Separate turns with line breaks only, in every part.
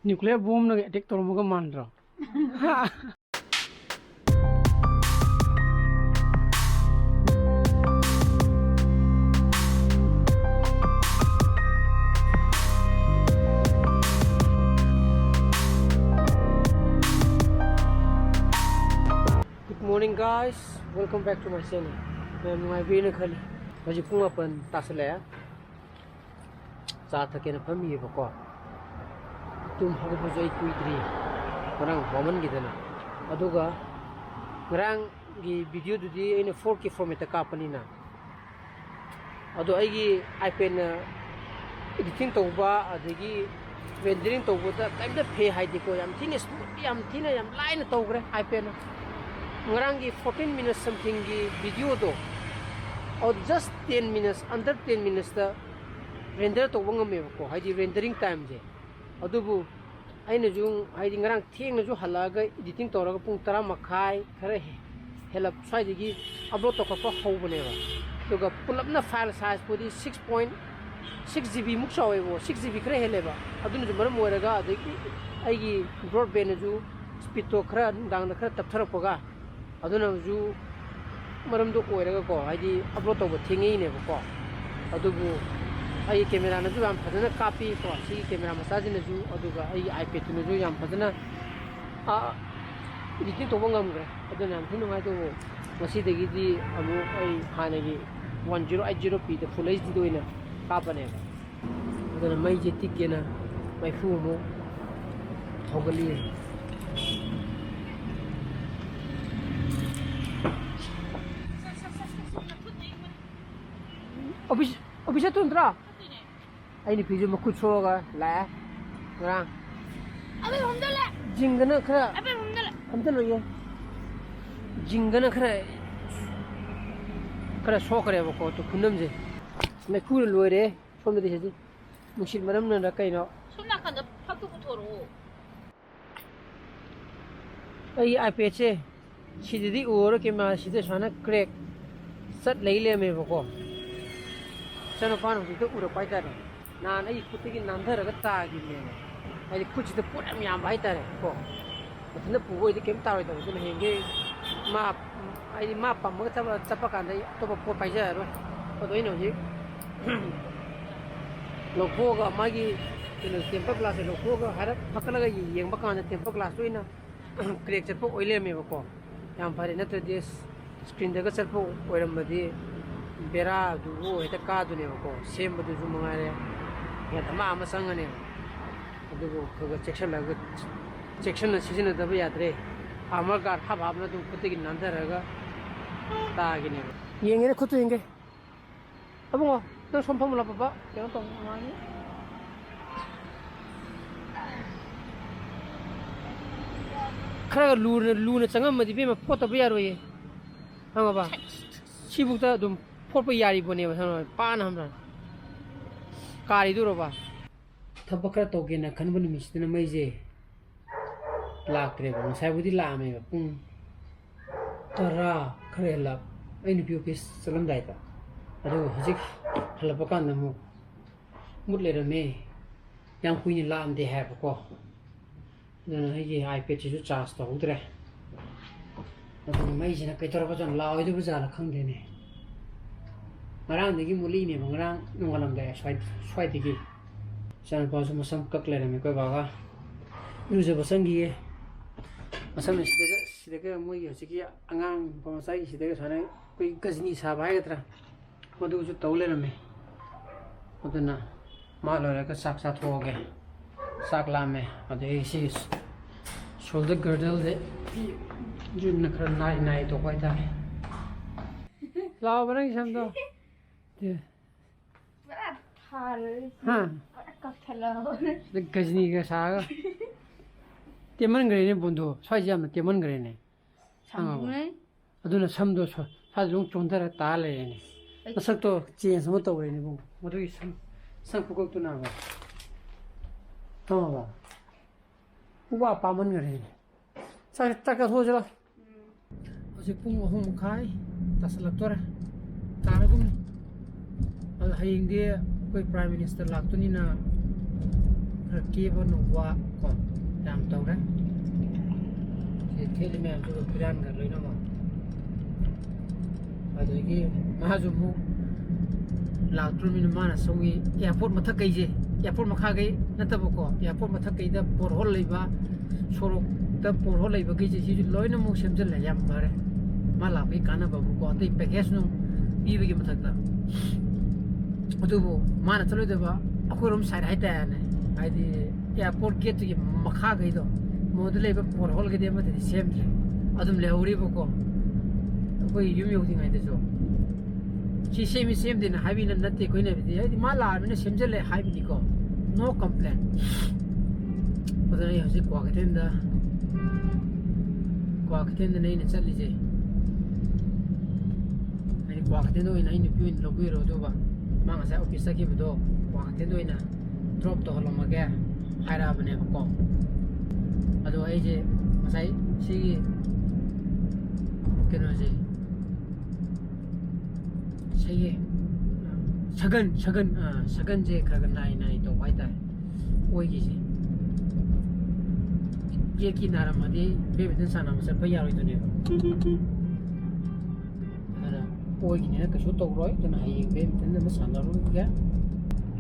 nuclear bomb na attack toromaga mandro. Good morning guys, welcome back to my channel. My video khali hoji pung apan tasle cha thake na phami ba ko tum habu bojai kuitri orang woman gidana aduga ngrang gi video dudi ina 4K format ka panina adu aigi iPad na editing tawba adagi rendering tawba ta kaimda phe haidi ko yam thine smooth yam thine yam line tawgre iPad na ngrang gi 14 minutes something gi video do or just 10 minutes under 10 minutes the render to wangame ko haidi rendering time je adubu aina jung haidi ngarang theng na ju halaga editing toraga pung 10 makhai khare help sai digi upload to ko hobane ba tuga pulapna file size pudi 6.6 GB muk sawe bo 6 GB khare hele ba adun ju maram moiraga adigi aigi broadband ju speed to khara dang da khara tapthara poga aduna ju maram do oiraga ko haidi upload to thingi ne ba ko adubu ai camera na ju yam phadana copy ko si camera massage na ju aduga ai iPad na ju yam phadana editing to bangam gra aduna yam thinu ngai to masi degi di amu ai hanagi 1080p the full HD do ina kapane aduna mai je tikena mai fu mo thogali Office tundra ai ni piju makut soga la ngrang
abe homdala
jingana khara
abe homdala
homdala ye jingana khara so kare ba ko to kunam je na kur loire somde de ji mushil maram na ra kai no
somna kanda phatu thoro
ai iPad che sididi oro ke ma side sana crack sat leile me ba ko chano pan to ura pai ta na ai kutigi nandhara ga ta gi me ai kuch de pura mi am bai ta re ko na pu goi de kem ta ro to ne henge ma ai ma pa mo ta chapa kan dai to po pai ja ro ko doi no ji lo ko ga ma gi ne temper glass lo ko ga har pakala ga yeng ba kan temper glass to ina crack chat po oile me ba ko yam phare na to des screen da ga chat po oiram ba di bera du wo eta ka du ne ko sem bu du mangare ya tama ama sangane du ko ga section na season da ba yadre amar gar ha bhabna du kutte gi nandar ga ta gi ne yenge ne kutu yenge abungo to sompam la papa ya to mani khara lu na changam ma di be ma photo ba yaro ye hanga ba sibukta dum photo यारी बने पान हमरा कारी दुरो बा थबक खरा तोगे ना खनबन मिसना maize लाक्रे बा साइबुदी लामे बा पुं तरा खरे ला आइनु पियो पिस चलम दाइता अदो हजिक हलप कान न मु मुले रमे yang kuini lam de have ko na hiji iPad chu charge to udre अदो मैजे ना कइतर बा जन लाउ दु बजा ला खंग दे ने marang degi muli ne bangrang nongalam da swai degi chan pa so masam kakle me ko baga use basangi masam ne sidega mo yi siki angang pa masai sidega sane koi gajni sa bai gatra madu ju tawle me odana malo ra ka sak sa thoge sak la me ade si shoulder girdle de ju na khar nai to kai ta lao barang sam do
bra thal
ha
ka thalo
the gajni ga saga teman gre ne bundu swai jam teman gre ne
samne
aduna samdo sa jong chondara ta le ne asak to chen sam to ne bu madu sam pukok tu na ba to ba uwa pa man gre ne sa ta ka ho jala ose pung hum khai tasalak tora taragum haying dia koi prime minister laktuni na ꯀꯦꯕ ꯅꯨꯡꯕ ꯀꯣ ꯌꯥꯝ ꯇꯧꯔꯦ ꯁꯤ ꯊꯦꯠꯂꯤ ꯃꯌꯥꯝꯁꯤꯒ ꯐꯤꯔꯥꯟꯒ ꯂꯣꯏꯅꯃꯛ ꯑꯗꯒꯤ ꯃꯥꯁꯨ ꯑꯃꯨꯛ ꯂꯥꯛꯇ꯭ꯔꯕꯅꯤꯅ ꯃꯥꯅ ꯁꯣꯝꯒꯤ ꯑꯦꯌꯥꯔꯄꯣꯔꯠ ꯃꯊꯛꯀꯩꯁꯦ ꯑꯦꯌꯥꯔꯄꯣꯔꯠ ꯃꯈꯥꯒꯩ ꯅꯠꯇꯕꯀꯣ ꯑꯦꯌꯥꯔꯄꯣꯔꯠ ꯃꯊꯛꯀꯩꯗ ꯄꯣꯔꯍꯣꯜ ꯂꯩꯕ ꯁꯣꯔꯣꯛꯇ ꯄꯣꯔꯍꯣꯜ ꯂꯩꯕꯈꯩꯁꯦ ꯁꯤꯁꯨ ꯂꯣꯏꯅꯃꯛ ꯁꯦꯝꯖꯤꯜꯂꯦ ꯌꯥꯝ ꯐꯔꯦ ꯃꯥ ꯂꯥꯛꯄꯒꯤ ꯀꯥꯟꯅꯕꯕꯨꯀꯣ ꯑꯇꯩ ꯄꯦꯀꯦꯖ ꯅꯨꯡ ꯄꯤꯕꯒꯤ ꯃꯊꯛꯇ ꯑꯗꯨꯕꯨ ꯃꯥꯅ ꯆꯠꯂꯣꯏꯗꯕ ꯑꯩꯈꯣꯏꯔꯣꯝ ꯁꯥꯏꯠ ꯍꯥꯏꯇꯥꯔꯦꯅꯦ ꯍꯥꯏꯗꯤ ꯑꯦꯌꯥꯔꯄꯣꯔꯠ ꯒꯦꯠꯇꯨꯒꯤ ꯃꯈꯥꯈꯩꯗꯣ ꯃꯣꯏꯗ ꯂꯩꯕ ꯄꯣꯔꯍꯣꯜꯒꯗꯤ ꯑꯃꯗꯗꯤ ꯁꯦꯝꯗ꯭ꯔꯦ ꯑꯗꯨꯝ ꯂꯩꯍꯧꯔꯤꯕꯀꯣ ꯑꯩꯈꯣꯏ ꯌꯨꯝ ꯌꯧꯗ꯭ꯔꯤꯉꯩꯗꯁꯨ ꯁꯤ ꯁꯦꯝꯃꯤ ꯁꯦꯝꯗꯦꯅ ꯍꯥꯏꯕꯤꯅ ꯅꯠꯇꯦ ꯑꯩꯈꯣꯏꯅ ꯍꯥꯏꯕꯗꯤ ꯍꯥꯏꯗꯤ ꯃꯥ ꯂꯥꯛꯑꯕꯅꯤꯅ ꯁꯦꯝꯖꯤꯜꯂꯦ ꯍꯥꯏꯕꯅꯤꯀꯣ ꯅꯣ ꯀꯝꯄ꯭ꯂꯦꯟ ꯑꯗꯨꯅ ꯑꯩ ꯍꯧꯖꯤꯛ ꯀ꯭ꯋꯥꯀꯩꯊꯦꯜꯗꯅ ꯑꯩꯅ ꯆꯠꯂꯤꯁꯦ ꯍꯥꯏꯗꯤ ꯀ꯭ꯋꯥꯀꯩꯊꯦꯜꯗ ꯑꯣꯏꯅ ꯑꯩ ꯅꯨꯄꯤ ꯑꯣꯏꯅ ꯂꯧꯕꯤꯔꯣ ꯑꯗꯨꯒ ꯃꯥ ꯉꯁꯥꯏ ꯑꯣꯐꯤꯁ ꯆꯠꯈꯤꯕꯗꯣ ꯀ꯭ꯋꯥꯀꯩꯊꯦꯜꯗ ꯑꯣꯏꯅ ꯗ꯭ꯔꯣꯞ ꯇꯧꯍꯜꯂꯝꯃꯒꯦ ꯍꯥꯏꯔꯛꯑꯕꯅꯦꯕꯀꯣ ꯑꯗꯣ ꯑꯩꯁꯦꯉꯁꯥꯏ ꯁꯤꯒꯤ ꯀꯩꯅꯣꯁꯦ ꯁꯤꯒꯤ ꯁꯒꯟꯁꯦ ꯈꯔ ꯅꯥꯏ ꯇꯧꯕ ꯍꯥꯏꯇꯥꯔꯦ ꯑꯣꯏꯒꯤꯁꯦ ꯌꯦꯠꯀꯤ ꯅꯥꯔꯝꯃꯗꯤ ꯕꯦꯠꯃꯤꯟꯇꯟ ꯁꯥꯟꯅꯕ ꯆꯠꯄ ꯌꯥꯔꯣꯏꯗꯣꯏꯅꯦꯕ ꯑꯗꯨꯅ ꯑꯣꯏꯒꯤꯅꯤꯅ ꯀꯩꯁꯨ ꯇꯧꯔꯣꯏ ꯑꯗꯨꯅ ꯍꯌꯦꯡ ꯕꯦꯠꯃꯤꯟꯇꯟ ꯑꯃ ꯁꯥꯟꯅꯔꯨꯒꯦ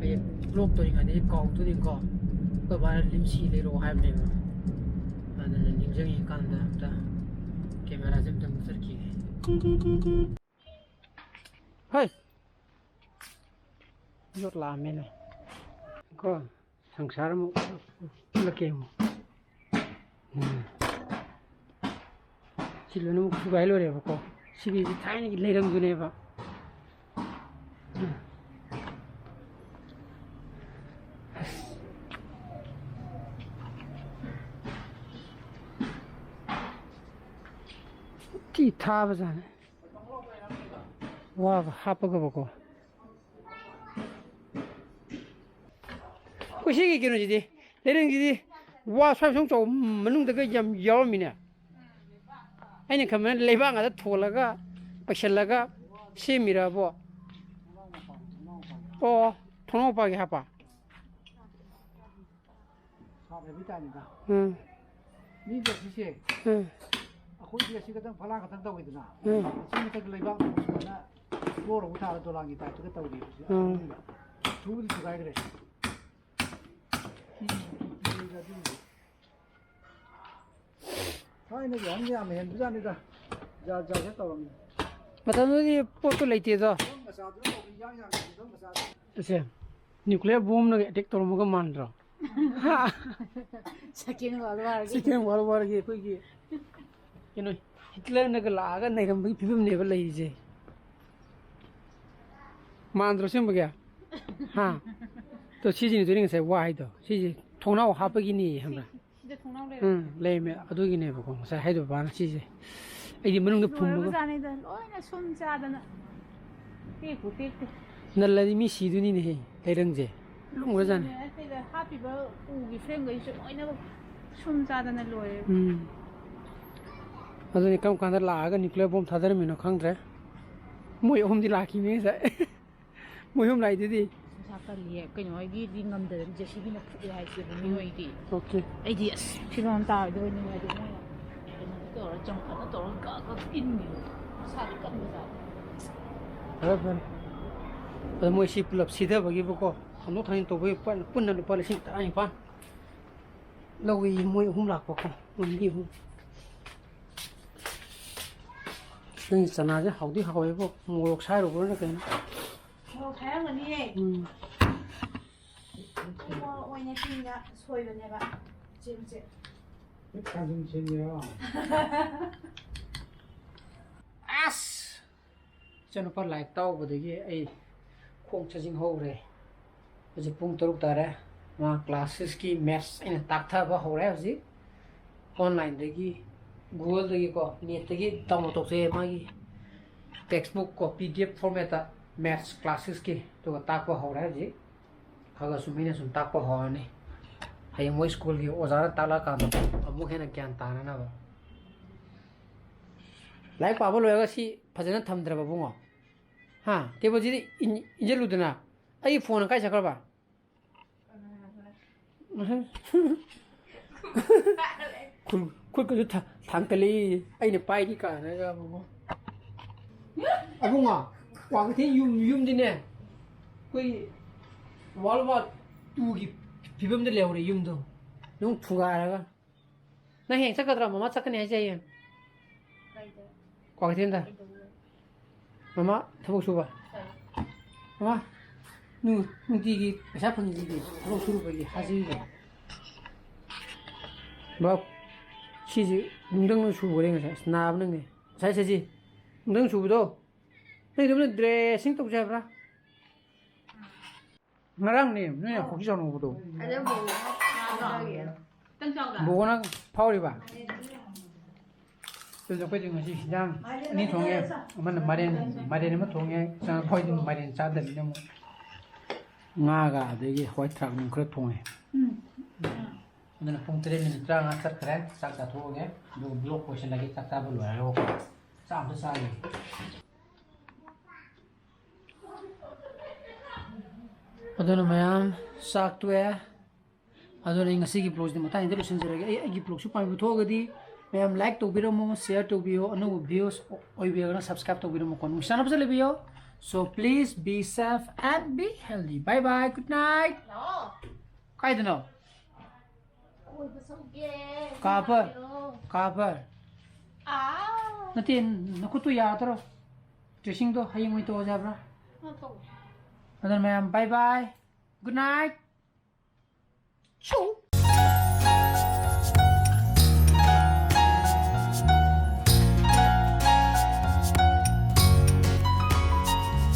ꯍꯌꯦꯡ ꯕ꯭ꯂꯣꯛ ꯇꯧꯔꯤꯉꯩꯗꯗꯤ ꯀꯥꯎꯗꯣꯏꯅꯤꯀꯣ ꯑꯩꯈꯣꯏ ꯕꯥꯅ ꯂꯤꯝꯁꯤ ꯂꯩꯔꯛꯑꯣ ꯍꯥꯏꯕꯅꯦꯕ ꯑꯗꯨꯅ ꯅꯤꯡꯁꯤꯡꯉꯤꯀꯥꯟꯗ ꯑꯝꯇ ꯀꯦꯃꯦꯔꯥꯁꯦ ꯑꯝꯇ ꯃꯨꯠꯊꯠꯈꯤꯒꯦ ꯍꯣꯏ ꯌꯣꯠ ꯂꯥꯛꯑꯝꯃꯦꯅꯦ ꯀꯣ ꯁꯪꯁꯥꯔ ꯑꯃꯨꯛ ꯎꯠꯂꯛꯀꯦ ꯑꯃꯨꯛ ꯁꯤ ꯂꯣꯏꯅꯃꯛ ꯊꯨꯒꯥꯏ ꯂꯣꯏꯔꯦꯕꯀꯣ ꯁꯤꯒꯤꯁꯤ ꯊꯥꯏꯅꯒꯤ ꯂꯩꯔꯝꯗꯨꯅꯦꯕ ꯊꯤ ꯊꯥꯕꯖꯥꯠꯅꯦ ꯋꯥꯒ ꯍꯥꯞꯄꯒꯕꯀꯣ ꯑꯩꯈꯣꯏ ꯁꯤꯒꯤ ꯀꯩꯅꯣꯁꯤꯗꯤ ꯂꯩꯔꯪꯁꯤꯗꯤ ꯋꯥ ꯁ꯭ꯋꯥꯏ ꯁꯨꯝ ꯆꯥꯎ ꯃꯅꯨꯡꯗꯒ ꯌꯥꯝ ꯌꯥꯎꯔꯝꯃꯤꯅꯦ ꯑꯩꯅ ꯈꯟꯕꯅ ꯂꯩꯕꯥꯛ ꯉꯥꯛꯇ ꯊꯣꯜꯂꯒ ꯄꯩꯁꯜꯂꯒ ꯁꯦꯝꯃꯤꯔꯕꯣ ꯑꯣ ꯊꯣꯡꯅꯥꯎ ꯃꯄꯥꯒꯤ ꯍꯥꯞꯄ ꯃꯤꯗ ꯁꯤꯁꯦ ꯑꯩꯈꯣꯏꯗꯤ ꯑꯁꯤ ꯈꯛꯇꯪ ꯐꯂꯥꯡ ꯈꯛꯇꯪ ꯇꯧꯋꯤꯗꯅ ꯑꯁꯤ ꯃꯊꯛꯇ ꯂꯩꯕꯥꯛ ꯁꯨꯃꯥꯏꯅ ꯐ꯭ꯂꯣꯔ ꯑꯃꯨꯛ ꯊꯥꯔ ꯗꯣꯂꯥꯟꯒꯤ ꯇꯥꯏꯞꯇꯒ ꯇꯧꯔꯤ ꯊꯨꯕꯨꯗꯤ ꯊꯨꯒꯥꯏꯈ꯭ꯔꯦ ꯊꯥꯏꯅꯒꯤ ꯑꯍꯟ ꯌꯥꯝ ꯍꯦꯟꯕꯖꯥꯠꯅꯤꯗ ꯖꯥꯠ ꯖꯥꯠ ꯇꯧꯔꯝꯃꯤ ꯃꯇꯝꯗꯨꯗꯤ ꯄꯣꯠꯇꯨ ꯂꯩꯇꯦꯗꯣ ꯑꯁꯦ ꯅ꯭ꯌꯨꯀ꯭ꯂꯤꯌꯔ ꯕꯣꯝꯅꯒ ꯑꯦꯇꯦꯛ ꯇꯧꯔꯝꯃꯒ ꯃꯥꯟꯗ꯭ꯔꯣ
Second World War.
ꯁꯦꯀꯦꯟ ꯋꯥꯔꯜ ꯋꯥꯔꯒꯤ ꯑꯩꯈꯣꯏꯒꯤ ꯀꯩꯅꯣ ꯍꯤꯠꯂꯔꯅꯒ ꯂꯥꯛꯑꯒ ꯅꯩꯔꯝꯕꯒꯤ ꯐꯤꯕꯝꯅꯦꯕ ꯂꯩꯔꯤꯁꯦ ꯃꯥꯟꯗ꯭ꯔꯣ ꯁꯦꯝꯕꯒꯤ ꯍꯥ ꯇꯣ ꯁꯤꯁꯤꯅꯤ ꯉꯁꯥꯏ ꯋꯥ ꯍꯥꯏꯗꯣ ꯁꯤꯁꯦ ꯊꯣꯡꯅꯥꯎ ꯍꯥꯞꯄꯒꯤꯅꯤ ꯈꯪꯕ꯭ꯔꯥ ꯂꯩꯔꯝꯃꯦ ꯑꯗꯨꯒꯤꯅꯦꯕꯀꯣ ꯉꯁꯥꯏ ꯍꯥꯏꯗꯣ ꯕꯥꯅ ꯁꯤꯁꯦ ꯑꯩꯗꯤ ꯃꯅꯨꯡꯗ ꯐꯨꯝꯃꯒ ꯅꯜꯂꯗꯤ ꯃꯤ ꯁꯤꯗꯣꯏꯅꯤꯅꯦꯍꯦ ꯂꯩꯔꯪꯁꯦ ꯂꯨꯝꯒ꯭ꯔꯖꯥꯠꯅꯤ
ꯍꯥꯞꯄꯤꯕ ꯎꯒꯤ ꯐ꯭ꯔꯦꯝꯈꯩꯁꯨ ꯂꯣꯏꯅꯃꯛ ꯁꯨꯝ ꯆꯥꯗꯅ ꯂꯣꯏꯔꯦ
ꯑꯗꯨꯅꯤ ꯀꯔꯝ ꯀꯥꯟꯗ ꯂꯥꯛꯑꯒ ꯅ꯭ꯌꯨꯀ꯭ꯂꯤꯌꯔ ꯕꯣꯝ ꯊꯥꯗꯔꯝꯃꯤꯅꯣ ꯈꯪꯗ꯭ꯔꯦ ꯃꯣꯏ ꯑꯍꯨꯝꯗꯤ ꯂꯥꯛꯈꯤꯕꯅꯤ ꯉꯁꯥꯏ ꯃꯣꯏ ꯑꯍꯨꯝ ꯂꯥꯛꯏꯗꯨꯗꯤ
ꯀꯜꯂꯤꯌꯦ ꯀꯩꯅꯣ ꯑꯩꯒꯤꯗꯤ ꯉꯝꯗꯗꯅ ꯖꯦꯁꯤꯕꯤꯅ ꯐꯨꯠꯂꯦ ꯍꯥꯏꯁꯦꯕ ꯃꯤꯍꯣꯏꯗꯤ
ꯑꯣꯀꯦ
ꯑꯩꯗꯤ ꯑꯁ ꯐꯤꯕꯝ ꯇꯥꯔꯣꯏꯗꯣꯏꯅꯤ ꯑꯗꯨ ꯃꯣꯏꯅ ꯀꯩꯅꯣꯗꯤ ꯇꯧꯔ ꯆꯪꯈꯠꯅ ꯇꯧꯔꯒ ꯒꯛ ꯏꯟꯈꯤꯕ ꯃꯁꯥꯗꯤ ꯀꯟꯕꯖꯥꯠꯅꯤ
ꯐꯔꯦ ꯐꯔꯦ ꯑꯗꯣ ꯃꯣꯏ ꯁꯤ ꯄꯨꯂꯞ ꯁꯤꯊꯕꯒꯤꯕꯀꯣ ꯊꯥꯡꯗꯣꯛ ꯊꯥꯡꯖꯤꯟ ꯇꯧꯕꯒꯤ ꯄꯨꯟꯅ ꯂꯨꯄꯥ 19,000 ꯂꯧꯏ ꯃꯣꯏ ꯑꯍꯨꯝ ꯂꯥꯛꯄꯀꯣ ꯃꯤ ꯑꯍꯨꯝ ꯅꯪꯒꯤ ꯆꯅꯥꯁꯦ ꯍꯥꯎꯗꯤ ꯍꯥꯎꯋꯦꯕꯣ ꯃꯣꯔꯣꯛ ꯁꯥꯏꯔꯨꯕ꯭ꯔꯅ ꯀꯩꯅꯣ
ꯃꯣꯔꯣꯛ ꯈꯥꯏꯔꯝꯒꯅꯤꯌꯦ ꯃꯣꯔꯣꯛ ꯑꯣꯏꯅ ꯆꯤꯡꯗ ꯁꯣꯏꯕꯅꯦꯕ ꯆꯦꯡꯁꯦ
ꯑꯁ ꯏꯆꯥꯅꯨꯄꯥ ꯂꯥꯏꯔꯤꯛ ꯇꯥꯎꯕꯗꯒꯤ ꯑꯩ ꯈꯣꯡ ꯁꯥꯖꯤꯡ ꯍꯧꯔꯦ ꯍꯧꯖꯤꯛ ꯄꯨꯡ 6 ꯇꯥꯔꯦ ꯃꯥ ꯀ꯭ꯂꯥꯁ 6ꯀꯤ ꯃꯦꯠꯁ ꯑꯩꯅ ꯇꯥꯛꯊꯕ ꯍꯧꯔꯦ ꯍꯧꯖꯤꯛ ꯑꯣꯟꯂꯥꯏꯟꯗꯒꯤ ꯒꯨꯒꯜꯗꯒꯤꯀꯣ ꯅꯦꯠꯇꯒꯤ ꯗꯥꯎꯟꯂꯣꯗ ꯇꯧꯖꯩ ꯃꯥꯒꯤ ꯇꯦꯛꯁꯕꯨꯛ ꯀꯣ PDF ꯐꯣꯔꯃꯦꯠꯇ ꯃꯦꯠꯁ ꯀ꯭ꯂꯥꯁ 6ꯀꯤ ꯑꯗꯨꯒ ꯇꯥꯛꯄ ꯍꯧꯔꯦ ꯍꯧꯖꯤꯛ ꯈꯔ ꯁꯨꯝ ꯑꯩꯅ ꯁꯨꯝ ꯇꯥꯛꯄ ꯍꯧꯔꯅꯤ ꯍꯌꯦꯡ ꯃꯣꯏ ꯁ꯭ꯀꯨꯜꯒꯤ ꯑꯣꯖꯥꯅ ꯇꯥꯛꯂꯛꯑꯀꯥꯟꯗ ꯑꯃꯨꯛ ꯍꯦꯟꯅ ꯒ꯭ꯌꯥꯟ ꯇꯥꯅꯅꯕ ꯂꯥꯏꯔꯤꯛ ꯄꯥꯕ ꯂꯣꯏꯔꯒ ꯁꯤ ꯐꯖꯅ ꯊꯝꯗ꯭ꯔꯕ ꯕꯨꯡꯉꯣ ꯍꯥ ꯇꯦꯕꯜꯁꯤꯗꯤ ꯏꯟꯖꯜꯂꯨꯗꯅ ꯑꯩꯒꯤ ꯐꯣꯟ ꯀꯥꯏ ꯆꯠꯈ꯭ꯔꯕ คุณก็จะทางทะเลไอ้เนี่ยไปที่กันนะครับผมไอ้พวกอ่ะกวางที่ยุ่มที่เนี่ยคุยวอลว่าตูกี่พี่เพิ่มจะเร็วเลยยุ่มตัวน้องถูกอะไรกันนั่นเห็นสักกระดาษมาสักเนี่ยใช่ยังกวางที่นั่นมาทำบุกชูป่ะมานู่นที่กี่ประชาชนที่กี่ทำบุกชูไปกี่หาซื้อกันแบบชีสนุ่งดังนุ่งชูบริเวณนั้นสนามนั่งไงใช่จีนุ่งดังชูบดูนี่ดูมันเดรสซิ่งตกใจปะngarang ni ni khoki chong no do
ada bau tang chong ga
bo na phau ri ba so jo pe jing si jang ni thong ye man maren ma thong ye sa phoi din maren cha da ni mo nga ga de ge hoi thak ni khre thong ye nên phong tre ni tra nga sat kre sak da tho ge do block question lagi sak ta bu lo ro sa am sa ni aduna mayam sak tu ya aduna ingasi ki blog di mata indelo sinjere ai gi blog su pai bu thogadi mayam like to biro mo share to bio anu videos oi bio na subscribe to biro mo kon musana psale bio so please be safe and be healthy bye bye good night
no
kai dino
ôi bơ sông ghê
cover
à
natin naku tu ya tro dressing to hayeng mo to jabra
nó tụng
aduna mayam bye bye good night
chung